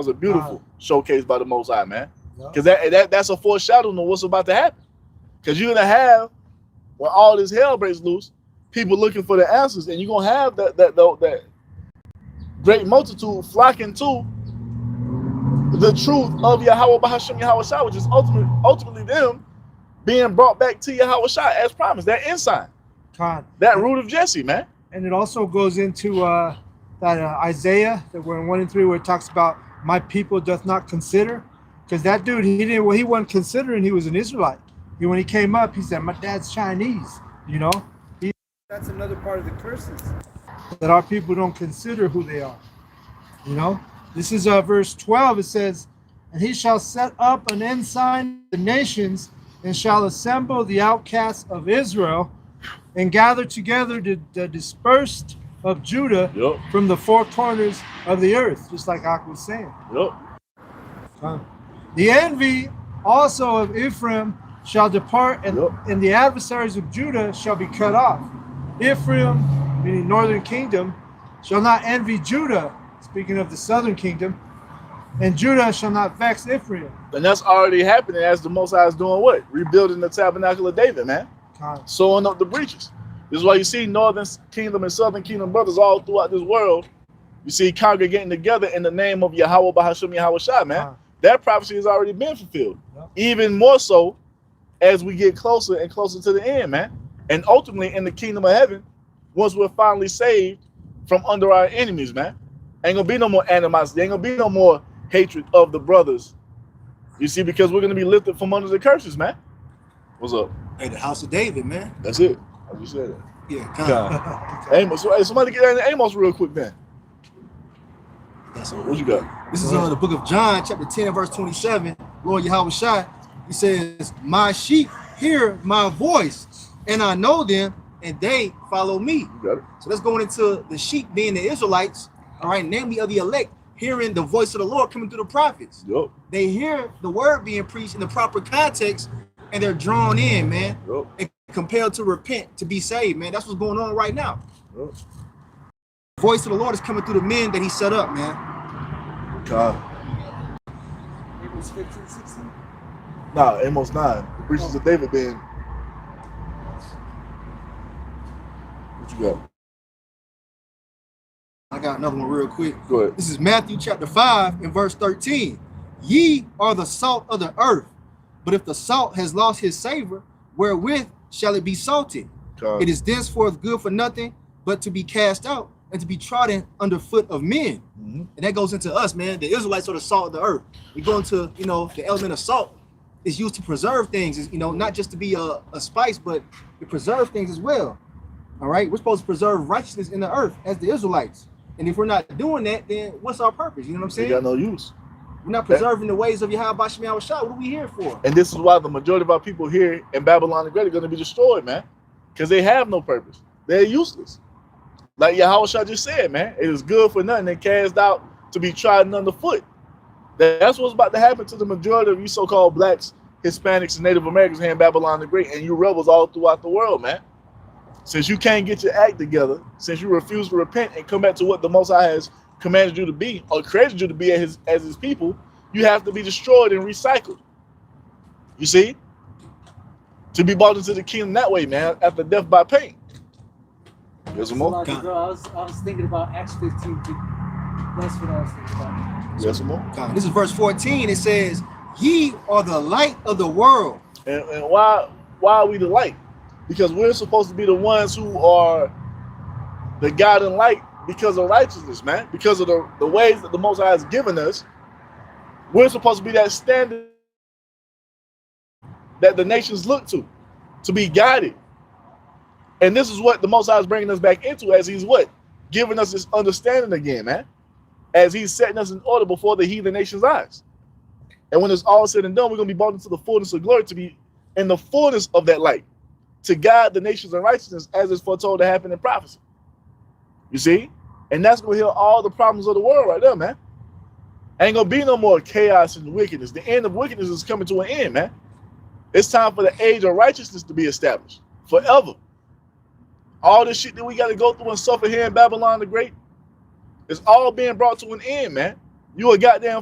was a beautiful showcase by the Most High, man. Because that's a foreshadowing of what's about to happen. Because you're gonna have, when all this hell breaks loose, people looking for the answers, and you're gonna have that great multitude flocking to the truth of Yahweh Bahasham Yahweh Shai, which is ultimately them being brought back to Yahweh Shai as promised. That ensign, that root of Jesse, man. And it also goes into that Isaiah that we're in 1 and 3, where it talks about my people doth not consider, because that dude, he wasn't considering he was an Israelite. When he came up, he said, my dad's Chinese, you know. That's another part of the curses, that our people don't consider who they are, you know. This is verse 12. It says, and he shall set up an ensign of the nations, and shall assemble the outcasts of Israel, and gather together the dispersed of Judah from the four corners of the earth, just like Ak was saying. The envy also of Ephraim shall depart, and the adversaries of Judah shall be cut off. Ephraim, meaning northern kingdom, shall not envy Judah, speaking of the southern kingdom, and Judah shall not vex Ephraim. And that's already happening as the Most High is doing what? Rebuilding the tabernacle of David, man. Sewing up the breaches. This is why you see northern kingdom and southern kingdom brothers all throughout this world. You see congregating together in the name of Yahweh Bahasham Yahweh Shai, man. That prophecy has already been fulfilled. Even more so as we get closer and closer to the end, man. And ultimately in the kingdom of heaven, once we're finally saved from under our enemies, man. Ain't gonna be no more animosity. Ain't gonna be no more hatred of the brothers. You see, because we're gonna be lifted from under the curses, man. What's up? Hey, the house of David, man. That's it. I just said that. Yeah, Amos. So, hey, somebody get into Amos real quick, man. That's what you got? This is the book of John, chapter 10, verse 27. Lord Yahweh Shai, he says, my sheep hear my voice, and I know them, and they follow me. You got it. So let's go into the sheep being the Israelites, all right, namely of the elect, hearing the voice of the Lord coming through the prophets. They hear the word being preached in the proper context, and they're drawn in, man, and compelled to repent, to be saved, man. That's what's going on right now. The voice of the Lord is coming through the men that he set up, man. Amos 15, 16. Nah, Amos 9. The preachers of David being. What you got? I got another one real quick. Go ahead. This is Matthew chapter 5 and verse 13. Ye are the salt of the earth, but if the salt has lost his savor, wherewith shall it be salted? It is thenceforth good for nothing but to be cast out and to be trodden under foot of men. And that goes into us, man. The Israelites are the salt of the earth. We go into, you know, the element of salt is used to preserve things, is, you know, not just to be a spice, but to preserve things as well. All right, we're supposed to preserve righteousness in the earth as the Israelites. And if we're not doing that, then what's our purpose? You know what I'm saying? We got no use. We're not preserving the ways of Yahweh Basham Yahweh Shai. What are we here for? And this is why the majority of our people here in Babylon the Great are going to be destroyed, man. Because they have no purpose. They're useless. Like Yahweh Shai just said, man, it is good for nothing and cast out to be trodden underfoot. That's what's about to happen to the majority of you so-called blacks, Hispanics, and Native Americans here in Babylon the Great, and you rebels all throughout the world, man. Since you can't get your act together, since you refuse to repent and come back to what the Most High has commanded you to be, or created you to be as his people, you have to be destroyed and recycled. You see? To be brought into the kingdom that way, man, after death by pain. Yes, more? I was thinking about Acts 15. That's what I was thinking about. Yes, more? This is verse 14. It says, ye are the light of the world. And why are we the light? Because we're supposed to be the ones who are the guiding light because of righteousness, man. Because of the ways that the Most High has given us. We're supposed to be that standard that the nations look to be guided. And this is what the Most High is bringing us back into as he's what? Giving us this understanding again, man. As he's setting us in order before the heathen nations' eyes. And when it's all said and done, we're going to be brought into the fullness of glory to be in the fullness of that light. To guide the nations in righteousness as is foretold to happen in prophecy. You see? And that's going to heal all the problems of the world right there, man. Ain't going to be no more chaos and wickedness. The end of wickedness is coming to an end, man. It's time for the age of righteousness to be established forever. All this shit that we got to go through and suffer here in Babylon the Great, it's all being brought to an end, man. You a goddamn